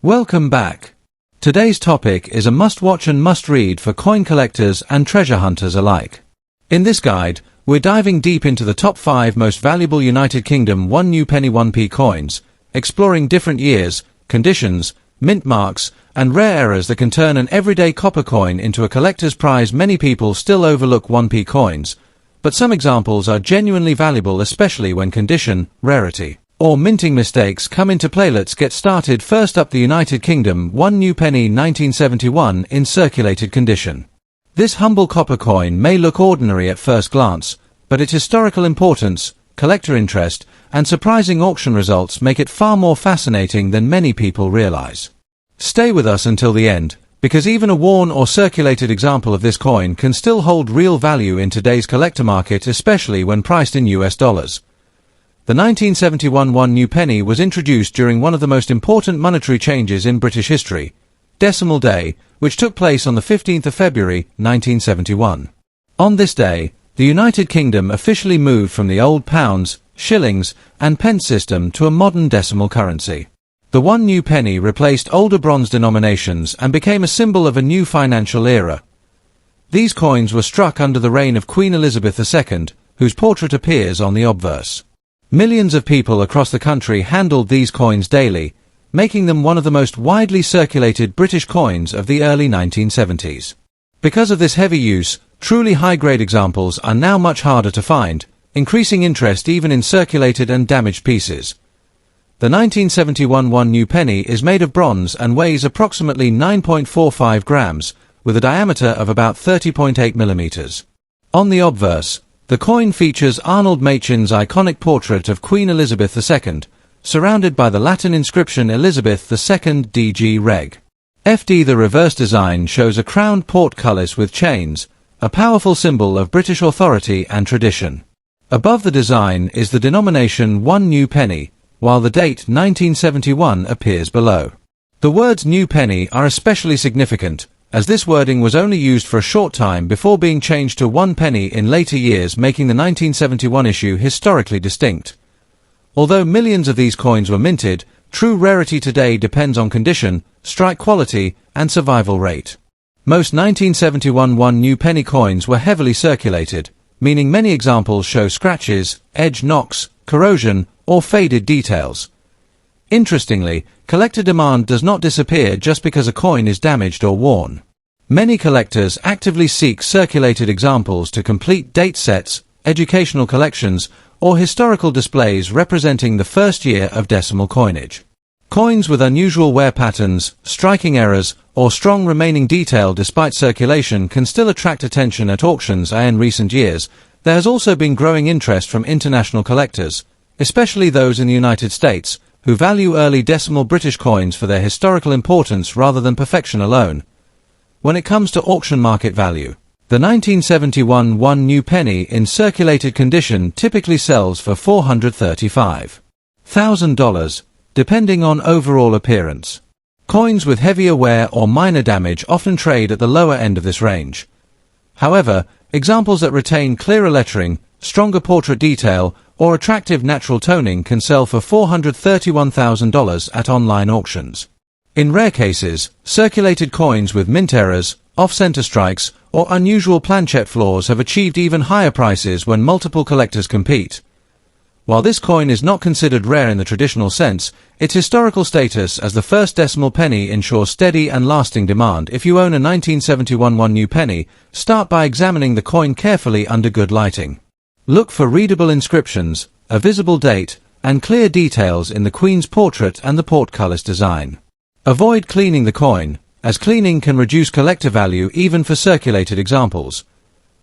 Welcome back. Today's topic is a must-watch and must-read for coin collectors and treasure hunters alike. In this guide, we're diving deep into the top 5 most valuable United Kingdom 1 new penny 1p coins, exploring different years, conditions, mint marks, and rare errors that can turn an everyday copper coin into a collector's prize. Many people still overlook 1p coins, but some examples are genuinely valuable, especially when condition, rarity, or minting mistakes come into play. Let's get started. First up, the United Kingdom 1 new penny 1971 in circulated condition. This humble copper coin may look ordinary at first glance, but its historical importance, collector interest, and surprising auction results make it far more fascinating than many people realize. Stay with us until the end, because even a worn or circulated example of this coin can still hold real value in today's collector market, especially when priced in US dollars. The 1971 1 new penny was introduced during one of the most important monetary changes in British history, Decimal Day, which took place on the 15th of February, 1971. On this day, the United Kingdom officially moved from the old pounds, shillings, and pence system to a modern decimal currency. The 1 new penny replaced older bronze denominations and became a symbol of a new financial era. These coins were struck under the reign of Queen Elizabeth II, whose portrait appears on the obverse. Millions of people across the country handled these coins daily, making them one of the most widely circulated British coins of the early 1970s. Because of this heavy use, truly high-grade examples are now much harder to find, increasing interest even in circulated and damaged pieces. The 1971 1 new penny is made of bronze and weighs approximately 9.45 grams, with a diameter of about 30.8 millimeters. On the obverse, the coin features Arnold Machin's iconic portrait of Queen Elizabeth II, surrounded by the Latin inscription Elizabeth II DG Reg. FD. The reverse design shows a crowned portcullis with chains, a powerful symbol of British authority and tradition. Above the design is the denomination 1 new penny, while the date 1971 appears below. The words new penny are especially significant, as this wording was only used for a short time before being changed to 1 penny in later years, making the 1971 issue historically distinct. Although millions of these coins were minted, true rarity today depends on condition, strike quality, and survival rate. Most 1971 1 new penny coins were heavily circulated, meaning many examples show scratches, edge knocks, corrosion, or faded details. Interestingly, collector demand does not disappear just because a coin is damaged or worn. Many collectors actively seek circulated examples to complete date sets, educational collections, or historical displays representing the first year of decimal coinage. Coins with unusual wear patterns, striking errors, or strong remaining detail despite circulation can still attract attention at auctions. In recent years, there has also been growing interest from international collectors, especially those in the United States, who value early decimal British coins for their historical importance rather than perfection alone. When it comes to auction market value, the 1971 1 new penny in circulated condition typically sells for $435,000, depending on overall appearance. Coins with heavier wear or minor damage often trade at the lower end of this range. However, examples that retain clearer lettering, stronger portrait detail, or attractive natural toning can sell for $431,000 at online auctions. In rare cases, circulated coins with mint errors, off-center strikes, or unusual planchet flaws have achieved even higher prices when multiple collectors compete. While this coin is not considered rare in the traditional sense, its historical status as the first decimal penny ensures steady and lasting demand. If you own a 1971 1 new penny, start by examining the coin carefully under good lighting. Look for readable inscriptions, a visible date, and clear details in the Queen's portrait and the portcullis design. Avoid cleaning the coin, as cleaning can reduce collector value even for circulated examples.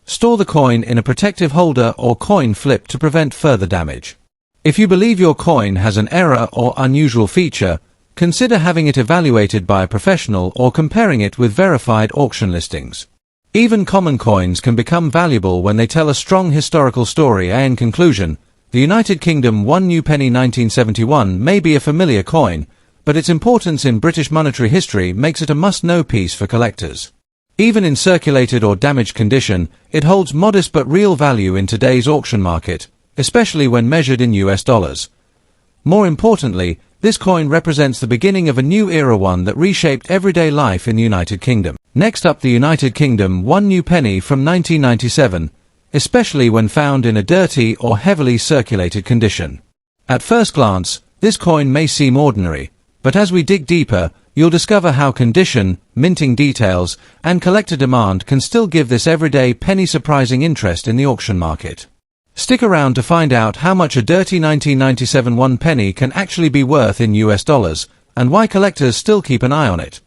Store the coin in a protective holder or coin flip to prevent further damage. If you believe your coin has an error or unusual feature, consider having it evaluated by a professional or comparing it with verified auction listings. Even common coins can become valuable when they tell a strong historical story. In conclusion, the United Kingdom 1 new penny 1971 may be a familiar coin, but its importance in British monetary history makes it a must-know piece for collectors. Even in circulated or damaged condition, it holds modest but real value in today's auction market, especially when measured in US dollars. More importantly, This coin represents the beginning of a new era, one that reshaped everyday life in the United Kingdom. Next up, the United Kingdom 1 new penny from 1997, especially when found in a dirty or heavily circulated condition. At first glance, this coin may seem ordinary, but as we dig deeper, you'll discover how condition, minting details, and collector demand can still give this everyday penny surprising interest in the auction market. Stick around to find out how much a dirty 1997 1 penny can actually be worth in US dollars, and why collectors still keep an eye on it.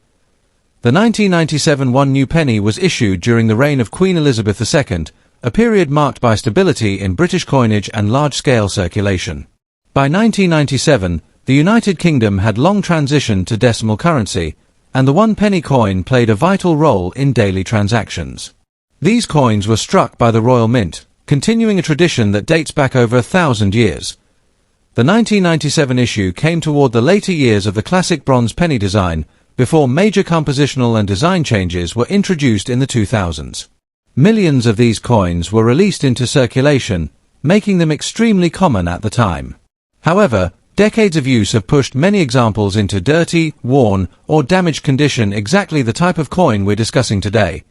The 1997 1 new penny was issued during the reign of Queen Elizabeth II, a period marked by stability in British coinage and large-scale circulation. By 1997, the United Kingdom had long transitioned to decimal currency, and the 1 penny coin played a vital role in daily transactions. These coins were struck by the Royal Mint, continuing a tradition that dates back over 1,000 years. The 1997 issue came toward the later years of the classic bronze penny design, before major compositional and design changes were introduced in the 2000s. Millions of these coins were released into circulation, making them extremely common at the time. However, decades of use have pushed many examples into dirty, worn, or damaged condition, exactly the type of coin we're discussing today.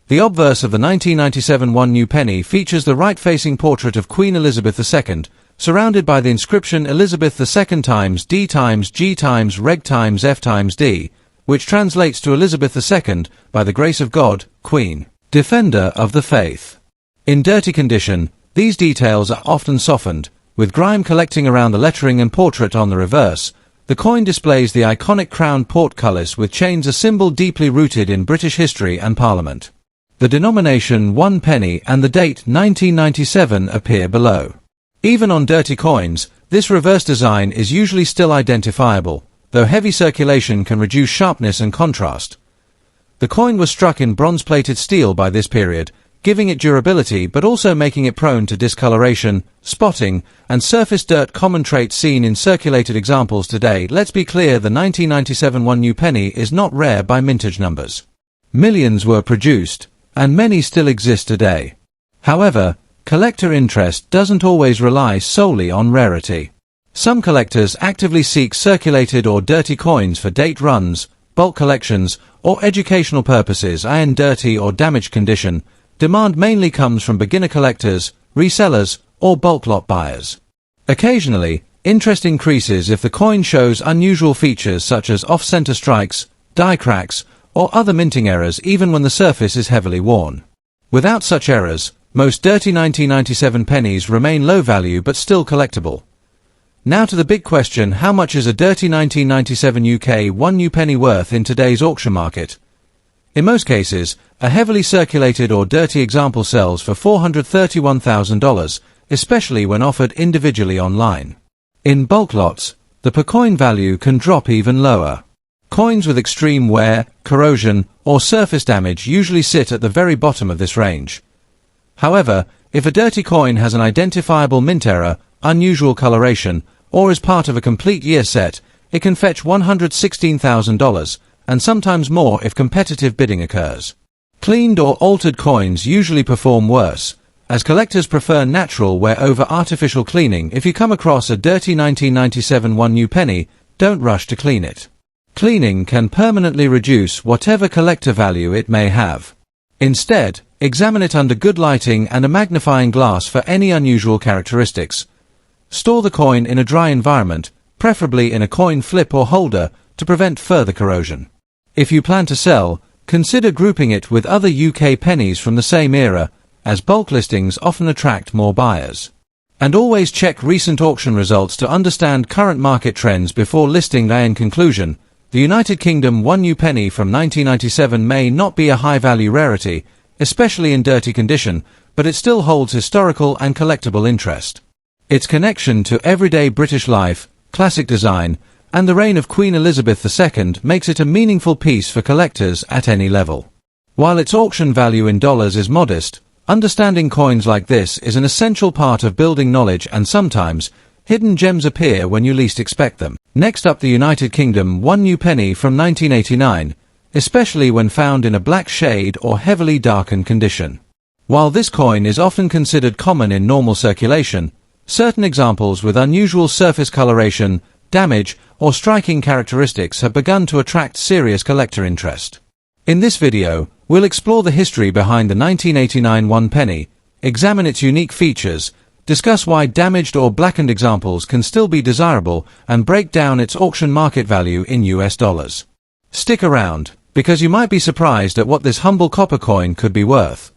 The obverse of the 1997 1 new penny features the right-facing portrait of Queen Elizabeth II, surrounded by the inscription Elizabeth II times D times G times Reg times F times D, which translates to Elizabeth II, by the grace of God, Queen, Defender of the Faith. In dirty condition, these details are often softened, with grime collecting around the lettering and portrait on the reverse. The coin displays the iconic crowned portcullis with chains, a symbol deeply rooted in British history and Parliament. The denomination 1 penny and the date 1997 appear below. Even on dirty coins, this reverse design is usually still identifiable, though heavy circulation can reduce sharpness and contrast. The coin was struck in bronze-plated steel by this period, giving it durability but also making it prone to discoloration, spotting, and surface dirt, common traits seen in circulated examples today. Let's be clear, the 1997 1 new penny is not rare by mintage numbers. Millions were produced, and many still exist today. However, collector interest doesn't always rely solely on rarity. Some collectors actively seek circulated or dirty coins for date runs, bulk collections, or educational purposes. In dirty or damaged condition, demand mainly comes from beginner collectors, resellers, or bulk lot buyers. Occasionally, interest increases if the coin shows unusual features such as off-center strikes, die cracks, or other minting errors, even when the surface is heavily worn. Without such errors, most dirty 1997 pennies remain low value but still collectible. Now to the big question: how much is a dirty 1997 UK 1 new penny worth in today's auction market? In most cases, a heavily circulated or dirty example sells for $431,000, especially when offered individually online. In bulk lots, the per coin value can drop even lower. Coins with extreme wear, corrosion, or surface damage usually sit at the very bottom of this range. However, if a dirty coin has an identifiable mint error, unusual coloration, or is part of a complete year set, it can fetch $116,000, and sometimes more if competitive bidding occurs. Cleaned or altered coins usually perform worse, as collectors prefer natural wear over artificial cleaning. If you come across a dirty 1997 1 new penny, don't rush to clean it. Cleaning can permanently reduce whatever collector value it may have. Instead, examine it under good lighting and a magnifying glass for any unusual characteristics. Store the coin in a dry environment, preferably in a coin flip or holder, to prevent further corrosion. If you plan to sell, consider grouping it with other UK pennies from the same era, as bulk listings often attract more buyers. And always check recent auction results to understand current market trends before listing. In conclusion, the United Kingdom 1 new penny from 1997 may not be a high-value rarity, especially in dirty condition, but it still holds historical and collectible interest. Its connection to everyday British life, classic design, and the reign of Queen Elizabeth II makes it a meaningful piece for collectors at any level. While its auction value in dollars is modest, understanding coins like this is an essential part of building knowledge, and sometimes hidden gems appear when you least expect them. Next up, the United Kingdom 1 new penny from 1989, especially when found in a black shade or heavily darkened condition. While this coin is often considered common in normal circulation, certain examples with unusual surface coloration, damage, or striking characteristics have begun to attract serious collector interest. In this video, we'll explore the history behind the 1989 one penny, examine its unique features, discuss why damaged or blackened examples can still be desirable, and break down its auction market value in US dollars. Stick around, because you might be surprised at what this humble copper coin could be worth.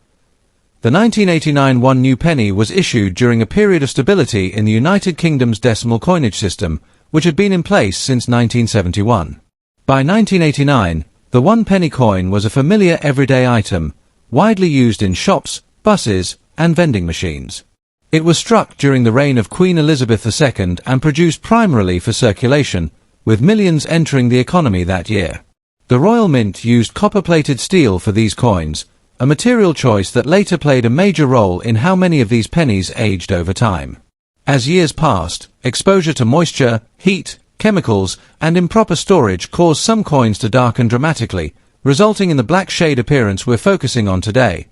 The 1989 one new penny was issued during a period of stability in the United Kingdom's decimal coinage system, which had been in place since 1971. By 1989, the one penny coin was a familiar everyday item, widely used in shops, buses, and vending machines. It was struck during the reign of Queen Elizabeth II and produced primarily for circulation, with millions entering the economy that year. The Royal Mint used copper-plated steel for these coins, a material choice that later played a major role in how many of these pennies aged over time. As years passed, exposure to moisture, heat, chemicals, and improper storage caused some coins to darken dramatically, resulting in the black shade appearance we're focusing on today.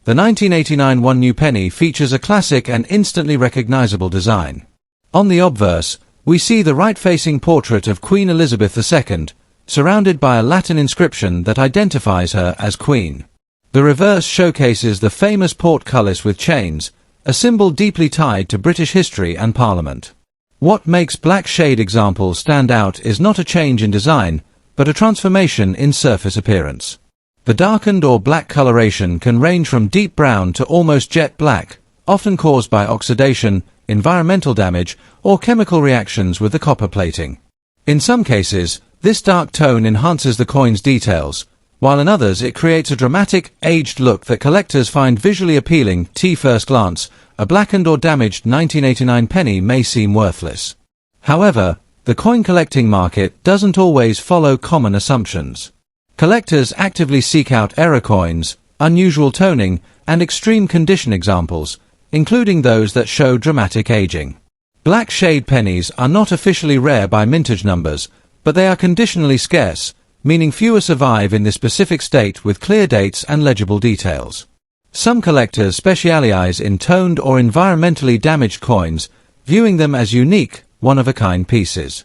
The 1989 one new penny features a classic and instantly recognizable design. On the obverse, we see the right-facing portrait of Queen Elizabeth II, surrounded by a Latin inscription that identifies her as Queen. The reverse showcases the famous portcullis with chains, a symbol deeply tied to British history and Parliament. What makes black shade examples stand out is not a change in design, but a transformation in surface appearance. The darkened or black coloration can range from deep brown to almost jet black, often caused by oxidation, environmental damage, or chemical reactions with the copper plating. In some cases, this dark tone enhances the coin's details, while in others it creates a dramatic, aged look that collectors find visually appealing. At first glance, a blackened or damaged 1989 penny may seem worthless. However, the coin collecting market doesn't always follow common assumptions. Collectors actively seek out error coins, unusual toning, and extreme condition examples, including those that show dramatic aging. Black shade pennies are not officially rare by mintage numbers, but they are conditionally scarce, meaning fewer survive in this specific state with clear dates and legible details. Some collectors specialize in toned or environmentally damaged coins, viewing them as unique, one-of-a-kind pieces.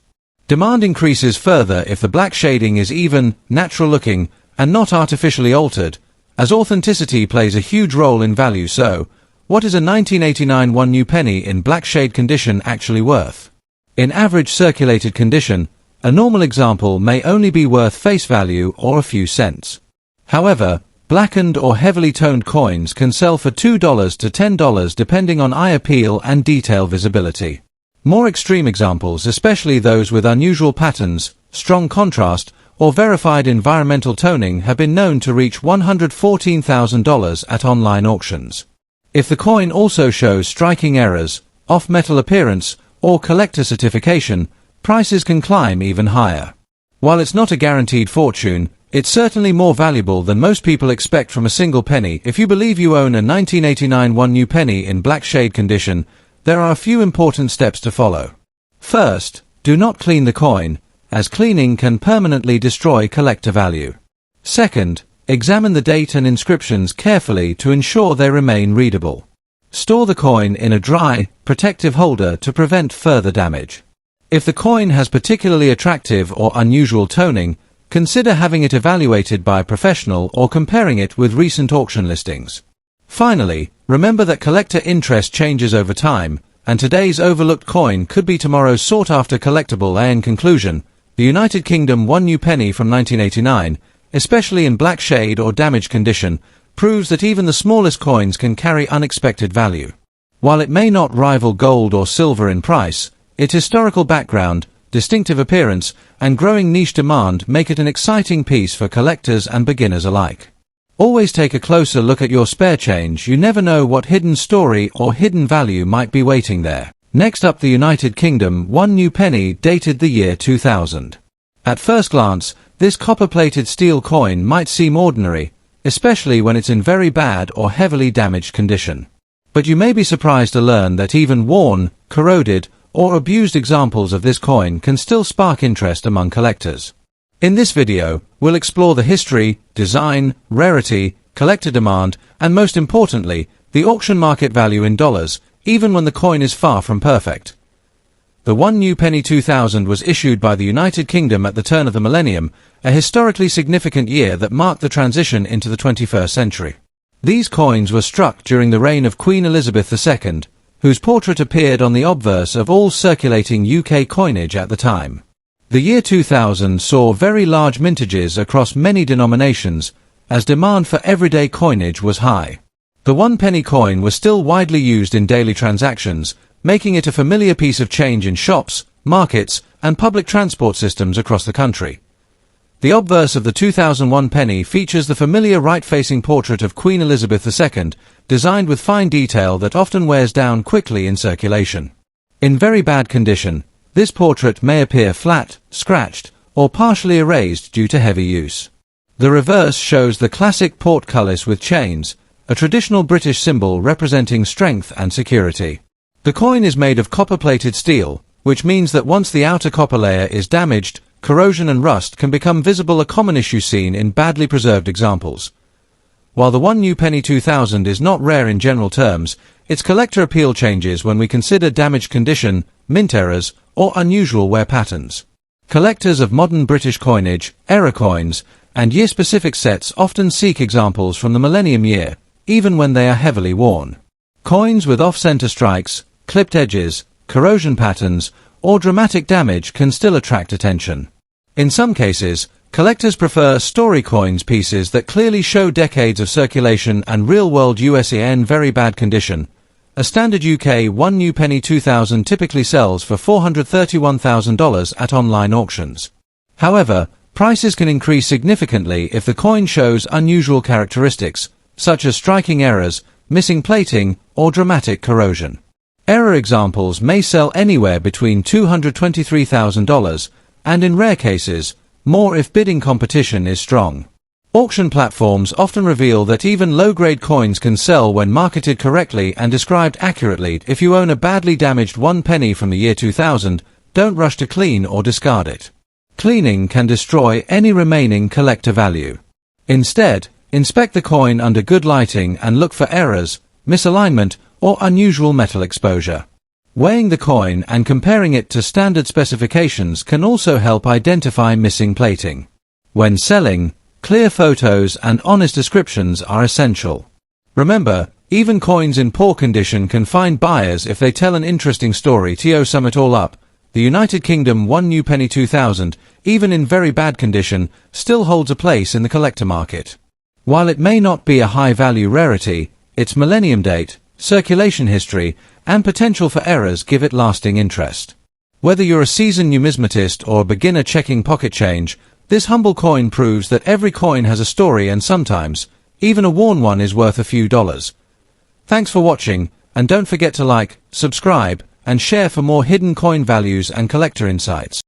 Demand increases further if the black shading is even, natural-looking, and not artificially altered, as authenticity plays a huge role in value. So, what is a 1989 one new penny in black shade condition actually worth? In average circulated condition, a normal example may only be worth face value or a few cents. However, blackened or heavily toned coins can sell for $2 to $10 depending on eye appeal and detail visibility. More extreme examples, especially those with unusual patterns, strong contrast, or verified environmental toning, have been known to reach $114,000 at online auctions. If the coin also shows striking errors, off-metal appearance, or collector certification, prices can climb even higher. While it's not a guaranteed fortune, it's certainly more valuable than most people expect from a single penny. If you believe you own a 1989 one new penny in black shade condition, there are a few important steps to follow. First, do not clean the coin, as cleaning can permanently destroy collector value. Second, examine the date and inscriptions carefully to ensure they remain readable. Store the coin in a dry, protective holder to prevent further damage. If the coin has particularly attractive or unusual toning, consider having it evaluated by a professional or comparing it with recent auction listings. Finally, remember that collector interest changes over time, and today's overlooked coin could be tomorrow's sought-after collectible. In conclusion, the United Kingdom one new penny from 1989, especially in black shade or damaged condition, proves that even the smallest coins can carry unexpected value. While it may not rival gold or silver in price, its historical background, distinctive appearance, and growing niche demand make it an exciting piece for collectors and beginners alike. Always take a closer look at your spare change. You never know what hidden story or hidden value might be waiting there. Next up, the United Kingdom one new penny dated the year 2000. At first glance, this copper-plated steel coin might seem ordinary, especially when it's in very bad or heavily damaged condition. But you may be surprised to learn that even worn, corroded, or abused examples of this coin can still spark interest among collectors. In this video, we'll explore the history, design, rarity, collector demand, and most importantly, the auction market value in dollars, even when the coin is far from perfect. The one new penny 2000 was issued by the United Kingdom at the turn of the millennium, a historically significant year that marked the transition into the 21st century. These coins were struck during the reign of Queen Elizabeth II, whose portrait appeared on the obverse of all circulating UK coinage at the time. The year 2000 saw very large mintages across many denominations, as demand for everyday coinage was high. The one penny coin was still widely used in daily transactions, making it a familiar piece of change in shops, markets, and public transport systems across the country. The obverse of the 2001 penny features the familiar right-facing portrait of Queen Elizabeth II, designed with fine detail that often wears down quickly in circulation. In very bad condition, this portrait may appear flat, scratched, or partially erased due to heavy use. The reverse shows the classic portcullis with chains, a traditional British symbol representing strength and security. The coin is made of copper-plated steel, which means that once the outer copper layer is damaged, corrosion and rust can become visible, a common issue seen in badly preserved examples. While the one new penny 2000 is not rare in general terms, its collector appeal changes when we consider damaged condition, mint errors, or unusual wear patterns. Collectors of modern British coinage, error coins, and year-specific sets often seek examples from the millennium year, even when they are heavily worn. Coins with off-center strikes, clipped edges, corrosion patterns, or dramatic damage can still attract attention. In some cases, collectors prefer story coins, pieces that clearly show decades of circulation and real-world use in very bad condition. A standard UK one new penny 2000 typically sells for $431,000 at online auctions. However, prices can increase significantly if the coin shows unusual characteristics, such as striking errors, missing plating, or dramatic corrosion. Error examples may sell anywhere between $223,000, and in rare cases, more if bidding competition is strong. Auction platforms often reveal that even low-grade coins can sell when marketed correctly and described accurately. If you own a badly damaged one penny from the year 2000, don't rush to clean or discard it. Cleaning can destroy any remaining collector value. Instead, inspect the coin under good lighting and look for errors, misalignment, or unusual metal exposure. Weighing the coin and comparing it to standard specifications can also help identify missing plating. When selling, clear photos and honest descriptions are essential. Remember, even coins in poor condition can find buyers if they tell an interesting story. To sum it all up, the United Kingdom one new penny 2000, even in very bad condition, still holds a place in the collector market. While it may not be a high-value rarity, its millennium date, circulation history, and potential for errors give it lasting interest. Whether you're a seasoned numismatist or a beginner checking pocket change, this humble coin proves that every coin has a story, and sometimes, even a worn one is worth a few dollars. Thanks for watching, and don't forget to like, subscribe, and share for more hidden coin values and collector insights.